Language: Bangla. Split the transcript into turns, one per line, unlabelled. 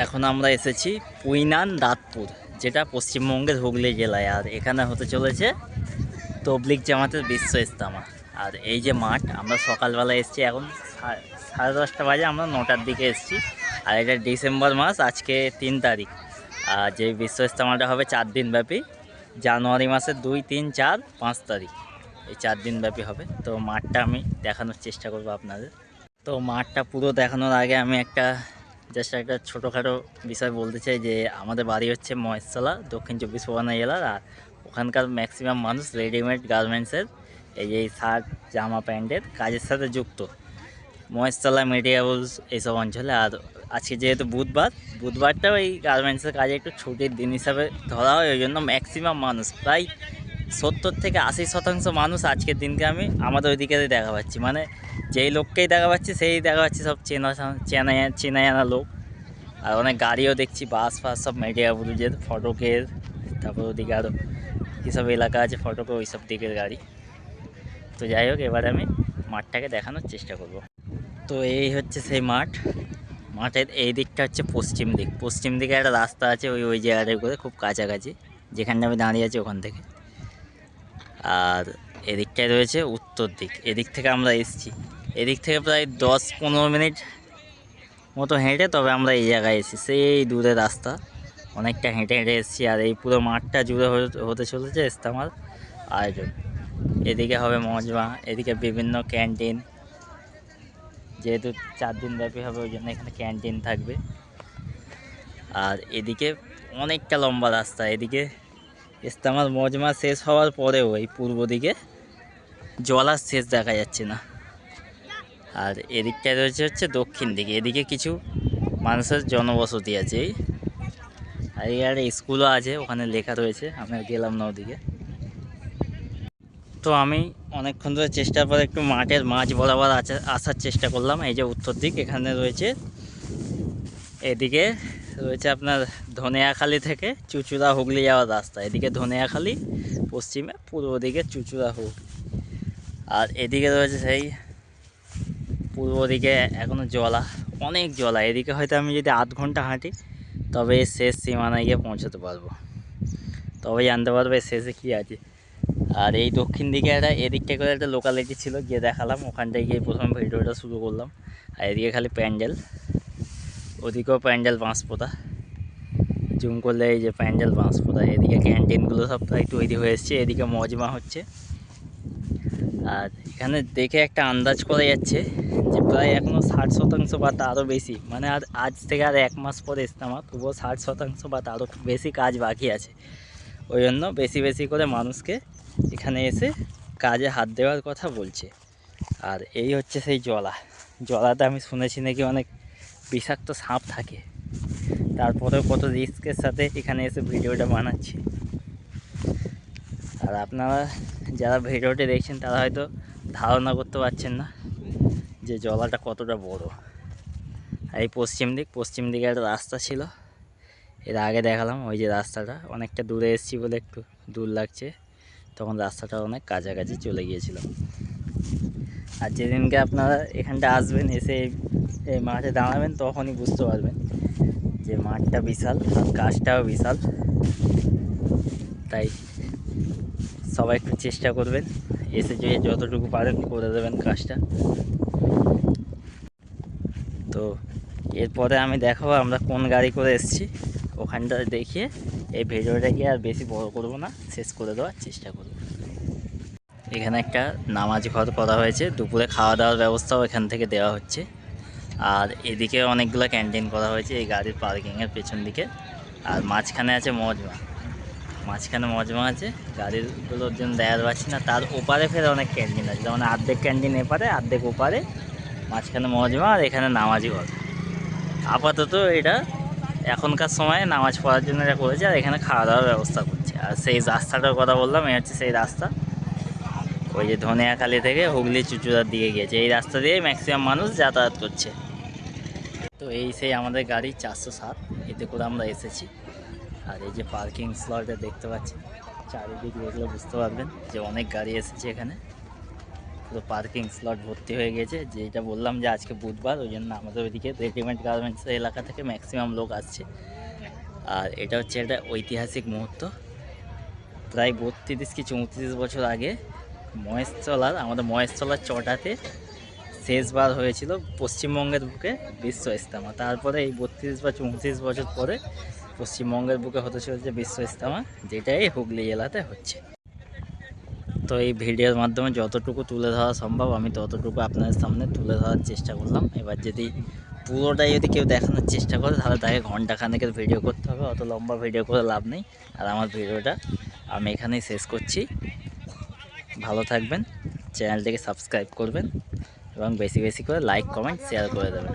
এখন আমরা এসেছি পুইনান দাঁতপুর, যেটা পশ্চিমবঙ্গের হুগলি জেলায়। আর এখানে হতে চলেছে তবলিগ জামাতের বিশ্ব ইজতেমা। আর এই যে মাঠ, আমরা সকালবেলা এসেছি, এখন 10:30 বাজে, আমরা 9টার দিকে এসেছি। আর এটা ডিসেম্বর মাস, আজকে 3 তারিখ। আর যে বিশ্ব ইজতেমাটা হবে 4 দিন ব্যাপী, জানুয়ারি মাসের 2, 3, 4, 5 তারিখ, এই 4 দিন ব্যাপী হবে। তো মাঠটা আমি দেখানোর চেষ্টা করবো আপনাদের। তো মাঠটা পুরো দেখানোর আগে আমি জাস্ট একটা ছোটোখাটো বিষয় বলতে চাই, যে আমাদের বাড়ি হচ্ছে মহেশতলা, দক্ষিণ 24 পরগনা জেলার। আর ওখানকার ম্যাক্সিমাম মানুষ রেডিমেড গার্মেন্টসের এই যে শার্ট জামা প্যান্টের কাজের সাথে যুক্ত, মহেশতলা মেটেরিয়ালস এইসব অঞ্চলে। আর আজকে যেহেতু বুধবারটাও এই গার্মেন্টসের কাজে একটু ছুটির দিন হিসাবে ধরা হয়, ওই জন্য ম্যাক্সিমাম মানুষ, প্রায় 70 থেকে 80% মানুষ আজকের দিনকে আমি আমাদের ওইদিকে দেখা পাচ্ছি। মানে যেই লোককেই দেখা পাচ্ছি সেই দেখা পাচ্ছি সব চেনা জানা লোক। আর অনেক গাড়িও দেখছি, বাস ফাস সব মেডিয়াবুলুজের, ফটকের, তারপর ওদিকে আরও কীসব এলাকা আছে ফটকে, ওই সব দিকের গাড়ি। তো যাই হোক, এবারে আমি মাঠটাকে দেখানোর চেষ্টা করব। তো এই হচ্ছে সেই মাঠের এই দিকটা হচ্ছে পশ্চিম দিকে একটা রাস্তা আছে, ওই জায়গাটায় করে খুব কাছাকাছি, যেখানটা আমি দাঁড়িয়ে আছি ওখান থেকে। আর এদিকটায় রয়েছে উত্তর দিক, এদিক থেকে আমরা এসেছি। এদিক থেকে প্রায় 10-15 মিনিট মতো হেঁটে তবে আমরা এই জায়গায় এসেছি। সেই দূরে রাস্তা, অনেকটা হেঁটে হেঁটে এসেছি। আর এই পুরো মাঠটা জুড়ে হতে চলেছে ইজতেমার আয়োজন। এদিকে হবে মজমা, এদিকে বিভিন্ন ক্যান্টিন, যেহেতু 4 দিন ব্যাপী হবে ওই জন্য এখানে ক্যান্টিন থাকবে। আর এদিকে অনেকটা লম্বা রাস্তা, এদিকে ইজতেমার মজমা শেষ হওয়ার পরেও এই পূর্ব দিকে জলার শেষ দেখা যাচ্ছে না। আর এদিকটায় রয়েছে হচ্ছে দক্ষিণ দিকে, এদিকে কিছু মানুষের জনবসতি আছে। আর এই একটা স্কুলও আছে, ওখানে লেখা রয়েছে, আমি গেলাম না ওদিকে। তো আমি অনেকক্ষণ ধরে চেষ্টার পর একটু মাঠের মাঝ বরাবর আসার চেষ্টা করলাম। এই যে উত্তর দিক, এখানে রয়েছে, এদিকে রয়েছে আপনার ধনিয়াখালি থেকে চুঁচুড়া হুগলি যাওয়ার রাস্তা। এদিকে ধনিয়াখালি পশ্চিমে, পূর্ব দিকে চুঁচুড়া হুগলি। আর এদিকে রয়েছে সেই পূর্ব দিকে এখনও অনেক জলা। এদিকে হয়তো আমি যদি 8 ঘন্টা হাঁটি তবে এর শেষ সীমানায় গিয়ে পৌঁছতে পারবো, তবে জানতে পারবো এর শেষে কী আছে। আর এই দক্ষিণ দিকে এদিকটা করে একটা লোকালিটি ছিল, গিয়ে দেখালাম, ওখানটায় গিয়ে প্রথম ভিডিওটা শুরু করলাম। আর এদিকে খালি প্যান্ডেল, ওদিকেও প্যান্ডেল বাঁশ পোতা, জুম করলে এই যে প্যান্ডেল বাঁশ পোতা। এদিকে ক্যান্টিনগুলো সব প্রায় তৈরি হয়ে এসছে, এদিকে মজমা হচ্ছে। আর এখানে দেখে একটা আন্দাজ করা যাচ্ছে যে প্রায় এখনও 60% বা তারও বেশি, মানে আর আজ থেকে আর 1 মাস পরে ইজতেমা, তবুও 60% বা তারও বেশি কাজ বাকি আছে। ওই জন্য বেশি বেশি করে মানুষকে এখানে এসে কাজে হাত দেওয়ার কথা বলছে। আর এই হচ্ছে সেই জলাতে আমি শুনেছি নাকি অনেক বিষাক্ত সাপ থাকে, তারপরেও কত রিস্কের সাথে এখানে এসে ভিডিওটা বানাচ্ছি। আর আপনারা যারা ভিডিওটি দেখছেন তারা হয়তো ধারণা করতে পারছেন না যে জলাটা কতটা বড়। আর এই পশ্চিম দিকে একটা রাস্তা ছিল, এর আগে দেখালাম, ওই যে রাস্তাটা অনেকটা দূরে এসেছি বলে একটু দূর লাগছে, তখন রাস্তাটা অনেক কাছাকাছি চলে গিয়েছিলাম। আর যেদিনকে আপনারা এখানটা আসবেন, এসে এই মাঠে দাঁড়াবেন, তখনই বুঝতে পারবেন যে মাঠটা বিশাল আর গাছটাও বিশাল। তাই সবাই একটু চেষ্টা করবেন, এসে যে যতটুকু পারেন করে দেবেন কাজটা। তো এরপরে আমি দেখাবো আমরা কোন গাড়ি করে এসেছি, ওখানটা দেখিয়ে এই ভিডিওটাকে আর বেশি বড় করব না, শেষ করে দেওয়ার চেষ্টা করব। এখানে একটা নামাজ ঘর করা হয়েছে, দুপুরে খাওয়া দাওয়ার ব্যবস্থাও এখান থেকে দেওয়া হচ্ছে। আর এদিকে অনেকগুলো ক্যান্টিন করা হয়েছে এই গাড়ির পার্কিংয়ের পেছন দিকে। আর মাঝখানে আছে মজমা আছে, গাড়িগুলোর জন্য দেখাতে পাচ্ছি না। তার ওপারে ফের অনেক ক্যান্টিন আছে, যেমন অর্ধেক ক্যান্টিন এপারে, অর্ধেক ওপারে, মাঝখানে মজমা, আর এখানে নামাজি ঘর। আপাতত এটা এখনকার সময়ে নামাজ পড়ার জন্য এটা করেছে, আর এখানে খাওয়া দাওয়ার ব্যবস্থা করছে। আর সেই রাস্তাটার কথা বললাম, এই হচ্ছে সেই রাস্তা, ওই যে ধনিয়াখালি থেকে হুগলি চুঁচুড়ার দিকে গিয়েছে, এই রাস্তা দিয়েই ম্যাক্সিমাম মানুষ যাতায়াত করছে। তো এই সেই আমাদের গাড়ি 407, এতে করে আমরা এসেছি। আর এই যে পার্কিং স্লটে দেখতে পাচ্ছেন, চারিদিক দেখলে বুঝতে পারবেন যে অনেক গাড়ি এসেছে এখানে। পুরো পার্কিং স্লট ভর্তি হয়ে গেছে। যেটা বললাম যে আজকে বুধবার, ওই জন্য আমাদের ওইদিকে রেডিমেড গার্মেন্টসের এলাকা থেকে ম্যাক্সিমাম লোক আসছে। আর এটা হচ্ছে একটা ঐতিহাসিক মুহূর্ত। প্রায় 32 কি 34 বছর আগে আমাদের মহেশতলার চটাতে শেষবার হয়েছিল পশ্চিমবঙ্গের বুকে বিশ্ব ইজতেমা। তারপরে এই 32 বা 34 বছর পরে পশ্চিমবঙ্গের বুকে হতে চলেছে বিশ্ব ইজতেমা, যেটাই হুগলি জেলাতে হচ্ছে। তো এই ভিডিওর মাধ্যমে যতটুকু তুলে ধরা সম্ভব আমি ততটুকু আপনাদের সামনে তুলে ধরার চেষ্টা করলাম। এবার যদি পুরোটাই যদি কেউ দেখানোর চেষ্টা করে তাহলে তাকে ঘন্টাখানেকের ভিডিও করতে হবে, অত লম্বা ভিডিও করে লাভ নেই। আর আমার ভিডিওটা আমি এখানেই শেষ করছি। ভালো থাকবেন, চ্যানেলটিকে সাবস্ক্রাইব করবেন এবং বেশি বেশি করে লাইক কমেন্ট শেয়ার করে দেবেন।